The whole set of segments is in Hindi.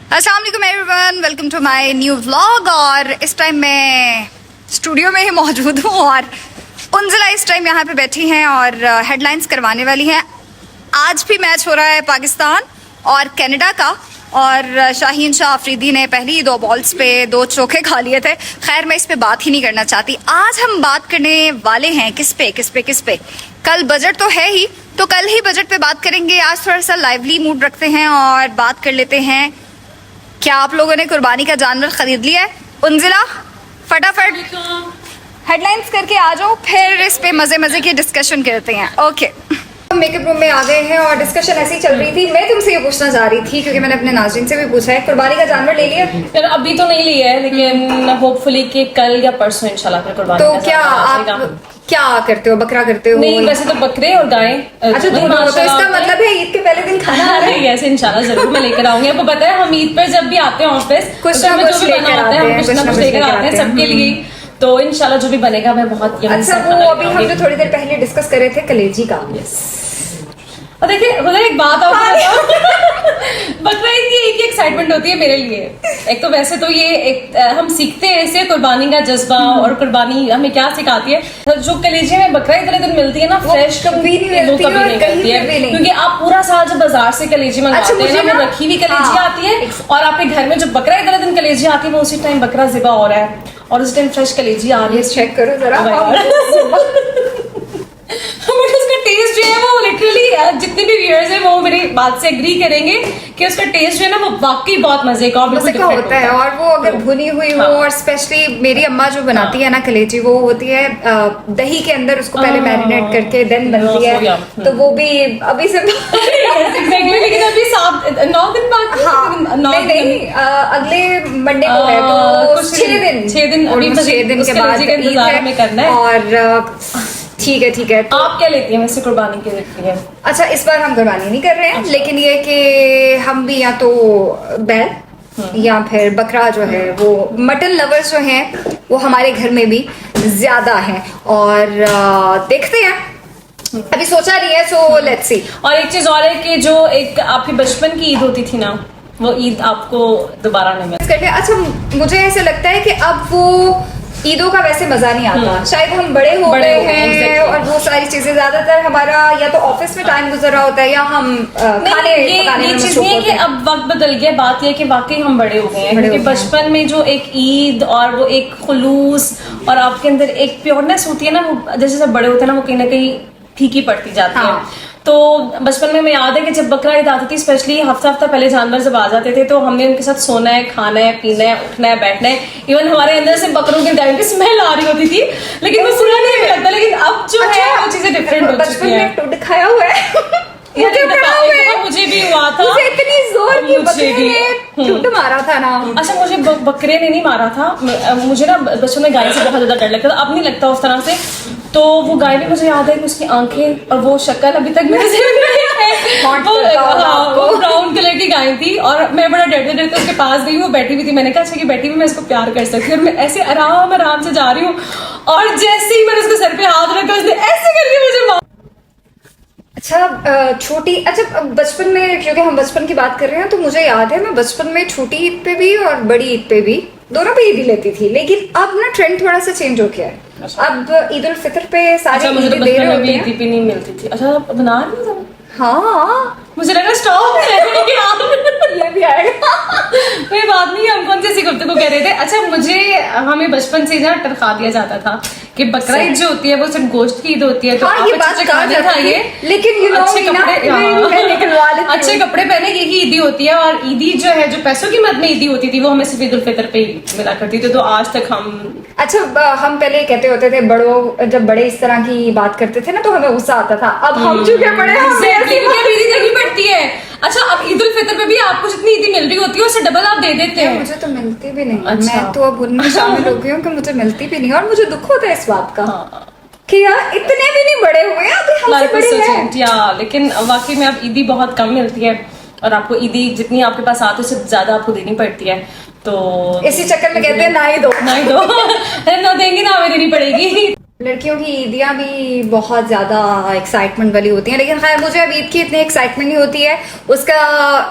अस्सलाम वालेकुम everyone, welcome to my new vlog. और इस टाइम मैं स्टूडियो में ही मौजूद हूँ और उन्जिला इस टाइम यहाँ पे बैठी हैं और हेडलाइंस करवाने वाली हैं। आज भी मैच हो रहा है पाकिस्तान और कनाडा का, और शाहीन शाह अफरीदी ने पहली 2 बॉल्स पे 2 चौके खा लिए थे। खैर मैं इस पे बात ही नहीं करना चाहती। आज हम बात करने वाले हैं किस पे। कल बजट तो है ही, तो कल ही बजट पे बात करेंगे। आज थोड़ा सा लाइवली मूड रखते हैं और बात कर लेते हैं, क्या आप लोगों ने कुर्बानी का जानवर खरीद लिया है? उन्जिला फटाफट हेडलाइंस करके आ जाओ, फिर इस पे मजे की डिस्कशन करते हैं। ओके, मेकअप रूम में आ गए हैं और डिस्कशन ऐसी ही चल रही थी। मैं तुमसे ये पूछना चाह रही थी क्योंकि मैंने अपने नाज़रीन से भी पूछा है, कुर्बानी का जानवर ले लिया? यार अभी तो नहीं लिया है, लेकिन होपफुली कि कल या परसों इंशाल्लाह फिर कुर्बानी तो का क्या जानवर आप क्या करते हो? बकरा करते हो? नहीं, वैसे तो बकरे और गाय। अच्छा, दोनों। तो इसका मतलब है ईद के पहले दिन खाना आ रहा है? ऐसे इंशाल्लाह जरूर मैं लेकर आऊंगी। आपको पता है हम ईद पर जब भी आते हैं ऑफिस, कुछ ना कुछ लेकर आते हैं, कुछ ना कुछ लेकर आते हैं सबके लिए। तो इंशाल्लाह जो भी बनेगा मैं बहुत अच्छा, वो अभी हम जो थोड़ी देर पहले डिस्कस कर रहे थे कलेजी का। और देखिए उधर एक बात और बकरा ईद की एक्साइटमेंट होती है मेरे लिए। एक तो वैसे तो ये एक हम सीखते हैं इसे कुर्बानी का जज्बा, और कुर्बानी हमें क्या सिखाती है। तो जो कलेजे में बकरा इतने दिन मिलती है ना फ्रेश, कभी नहीं मिलती है क्योंकि आप पूरा साल जब बाजार से कलेजी मंगाते हैं ना, वो रखी हुई कलेजी आती है, और आपके घर में जो बकरा इतने दिन कलेजी आती है वो उसी टाइम बकरा ज़िबा हो रहा है और उस टाइम फ्रेश कलेजी आ रही है। चेक करो जरा। उसका टेस्ट जो है वो लिटरली, जितने भी व्यूअर्स हैं वो मेरी बात से एग्री करेंगे कि उसका टेस्ट जो है ना वो वाकई बहुत मजे का होता है। और वो अगर भुनी हुई हो, और स्पेशली मेरी अम्मा जो बनाती है ना कलेजी, वो होती है दही के अंदर उसको पहले मैरिनेट करके देन बनती है, तो वो भी अभी से लेकिन अभी 9 दिन बाद। हाँ, नहीं, अगले मंडे को है, तो 6 दिन अभी 6 दिन के बाद इंतजार में करना है। और ठीक है। तो आप क्या लेती हैं वैसे कुर्बानी के लिए? अच्छा, इस बार हम कुर्बानी नहीं कर रहे हैं, लेकिन ये कि हम भी या तो बैल या फिर बकरा जो है, वो मटन लवर्स जो हैं वो हमारे घर में भी ज्यादा हैं, और देखते हैं, अभी सोचा नहीं है, सो लेट्स सी। और एक चीज और है कि जो एक आपकी बचपन की ईद होती थी ना, वो ईद आपको दोबारा नहीं मिलेगी। अच्छा, मुझे ऐसे लगता है कि अब वो ईदों का वैसे मजा नहीं आता। शायद हम बड़े हो गए हैं और वो सारी चीजें ज्यादातर हमारा या तो ऑफिस में टाइम गुजर रहा होता है या हम खाने ये चीज नहीं है कि अब वक्त बदल गया। बात यह कि वाकई हम बड़े हो गए हैं, क्योंकि बचपन में जो एक ईद और वो एक खुलूस और आपके अंदर एक प्योरनेस होती है ना, वो जैसे जब बड़े होते हैं ना वो कहीं ना कहीं फीकी पड़ती जाती है। तो बचपन में मैं याद है कि जब बकरा ईद आती थी, स्पेशली हफ्ता पहले जानवर जब आ जाते थे, तो हमने उनके साथ सोना है, खाना है, पीना है, उठना है, बैठना है। इवन हमारे अंदर से बकरों के दाने की स्मेल आ रही होती थी, लेकिन वो बुरा नहीं लगता। लेकिन अब जो है वो चीजें डिफरेंट हो चुकी है। टुड खाया हुआ है मुझे भी हुआ था, इतनी जोर की बकरे ने टुड मारा था ना। अच्छा, मुझे बकरे ने नहीं मारा था, मुझे ना बचपन में गाय से बहुत ज्यादा डर लगता था। अब नहीं लगता उस तरह से। तो वो गाय भी मुझे याद है कि उसकी आंखें और वो शक्ल अभी तक मेरे वो ब्राउन कलर की गाय थी, और मैं बड़ा डरते उसके पास गई। वो बैठी हुई थी, मैंने कहा अच्छा कि बैठी हुई मैं इसको प्यार कर सकती हूँ, और मैं ऐसे आराम से जा रही हूँ, और जैसे ही मैंने उसके सर पे हाथ रखा उसने ऐसे करके मुझे। अच्छा, छोटी, अच्छा बचपन में, क्योंकि हम बचपन की बात कर रहे हैं, तो मुझे याद है मैं बचपन में छोटी ईद पे भी और बड़ी ईद पे भी, दोनों पे ईद ही लेती थी। लेकिन अब ना ट्रेंड थोड़ा सा चेंज हो गया है। अब ईद उल फितर पे सारे मुझे तो बचपन में भी ईद पे नहीं मिलती थी। अच्छा, बना रही हो? हाँ, मुझे लगा स्टॉप ये भी आएगा। कोई बात नहीं, हम कौन सी ऐसी गुफ्तगू कर रहे थे। अच्छा, मुझे हमें बचपन से ना टरखा दिया जाता था कि बकरा ईद जो होती है वो सिर्फ गोश्त की ईद होती है, तो हाँ, आप अच्छे खाने खाइए, लेकिन अच्छे कपड़े पहने, यही ईदी होती है। और ईदी जो है, जो पैसों की मद में ईदी होती थी, वो हमें सिर्फ ईद उल फितर पे ही मिला करती थी। तो आज तक हम हम पहले कहते होते थे, बड़ों जब बड़े इस तरह की बात करते थे ना, तो हमें गुस्सा आता था। अब हम चुके बड़े देनी पड़ती है। अच्छा, अब ईद उल फितर पे भी आपको जितनी ईदी मिल रही होती है उससे डबल आप दे देते हैं। मुझे तो मिलती भी नहीं। मैं तो अब उनमें शामिल हो गई हूँ कि मुझे मिलती भी नहीं, और मुझे दुख होता है इस बात का कि यार इतने भी नहीं बड़े हुए हैं, अभी हमसे बड़े हैं। लेकिन वाकई में अब ईदी बहुत कम मिलती है, और आपको ईदी जितनी आपके पास आती है उससे ज्यादा आपको देनी पड़ती है। तो इसी चक्कर में कहते हैं ना ही दो ना देंगे ना हमें देनी पड़ेगी। लड़कियों की ईदियाँ भी बहुत ज़्यादा एक्साइटमेंट वाली होती हैं, लेकिन खैर मुझे अब ईद की इतनी एक्साइटमेंट नहीं होती है। उसका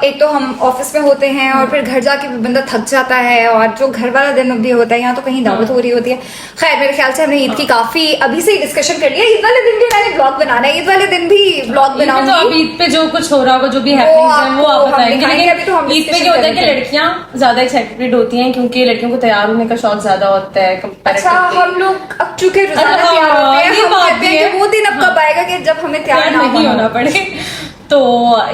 एक तो हम ऑफिस में होते हैं और फिर घर जाके भी बंदा थक जाता है, और जो घर वाला दिन भी होता है, यहाँ तो कहीं दावत हो रही होती है। खैर मेरे ख्याल से हमने ईद की काफ़ी अभी से ही डिस्कशन कर लिया। ईद वाले दिन भी मैंने ब्लॉग बनाना है, ईद वाले दिन भी ब्लॉग तो अब बनाऊंगी। ईद पे जो कुछ हो रहा होगा, जो भी हैपनिंग्स है वो आप बताएंगे। दिखाएंगे, अभी तो हम लेकिन ईद पे discussion क्या होता है कि करेंगे। लड़कियां ज्यादा एक्साइटेड होती हैं, क्योंकि लड़कियों को तैयार होने का शौक ज्यादा होता है अच्छा, comparatively। हम लोग अब चूंकि रोजाना हाँ, तैयार होते हैं, ये हम बात कहते भी हैं है। कि वो दिन अब कब आएगा कि जब हमें तैयार ना नहीं होना पड़े। तो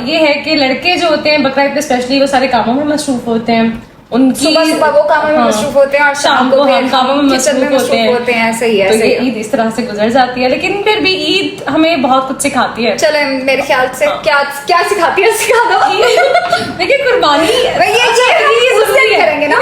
ये है कि लड़के जो होते हैं बकरा ईद पे स्पेशली वो सारे कामों में मसरूफ होते हैं। उनकी सुबह वो कामों में मसरूफ होते हैं और शाम को हम कामों में किचन में मसरूफ होते हैं। सही है, तो सही ये है। ईद इस तरह से गुजर जाती है, लेकिन फिर भी ईद हमें बहुत कुछ सिखाती है। चलो मेरे ख्याल से क्या क्या सिखाती है, सिखा दो। देखिए कुर्बानी ये जरूरी है। करेंगे ना।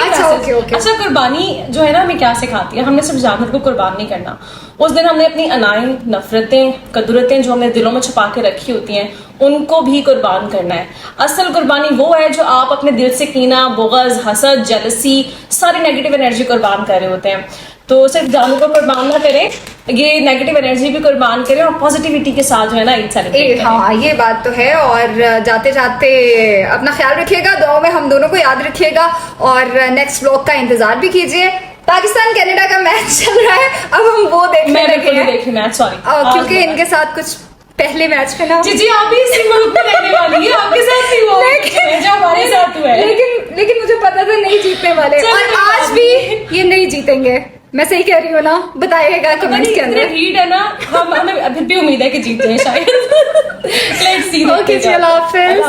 अच्छा ओके ओके। अच्छा, कुर्बानी जो है ना हमें क्या सिखाती है, हमने सिर्फ जानवर को कुर्बान नहीं करना। उस दिन हमने अपनी अनाएं, नफरतें, कदरतें जो हमने दिलों में छुपा के रखी होती हैं उनको भी कुर्बान करना है। असल कुर्बानी वो है जो आप अपने दिल से कीना, बुग़्ज़, हसद, जेलसी, सारी नेगेटिव एनर्जी कुर्बान कर रहे होते हैं। तो सिर्फ जानवर को कुर्बान ना करें, ये नेगेटिव एनर्जी भी कुर्बान करें और पॉजिटिविटी के साथ जो है ना ईद सेलिब्रेट करें। हाँ ये बात तो है। और जाते जाते अपना ख्याल रखिएगा, दुआओं में हम दोनों को याद रखिएगा, और नेक्स्ट व्लॉग का इंतजार भी कीजिए। पाकिस्तान कनाडा का मैच चल रहा है, अब हम वो देखने मैं लगे बिल्कुल हैं, देखी मैच, सॉरी, क्योंकि इनके साथ कुछ पहले मैच पे ना जी आप भी इसी मुल्क में रहने वाली है, आपके साथ नहीं हुआ जो हमारे साथ हुआ है। लेकिन मुझे पता था नहीं जीतने वाले, चलो, और आज भी ये नहीं जीतेंगे। मैं सही कह रही हूँ ना? बताइएगा कमेंट्स के अंदर। हीट है ना, हमें फिर भी उम्मीद है कि जीत जाए शायद। Let's see. ओके, चलो हाफिज।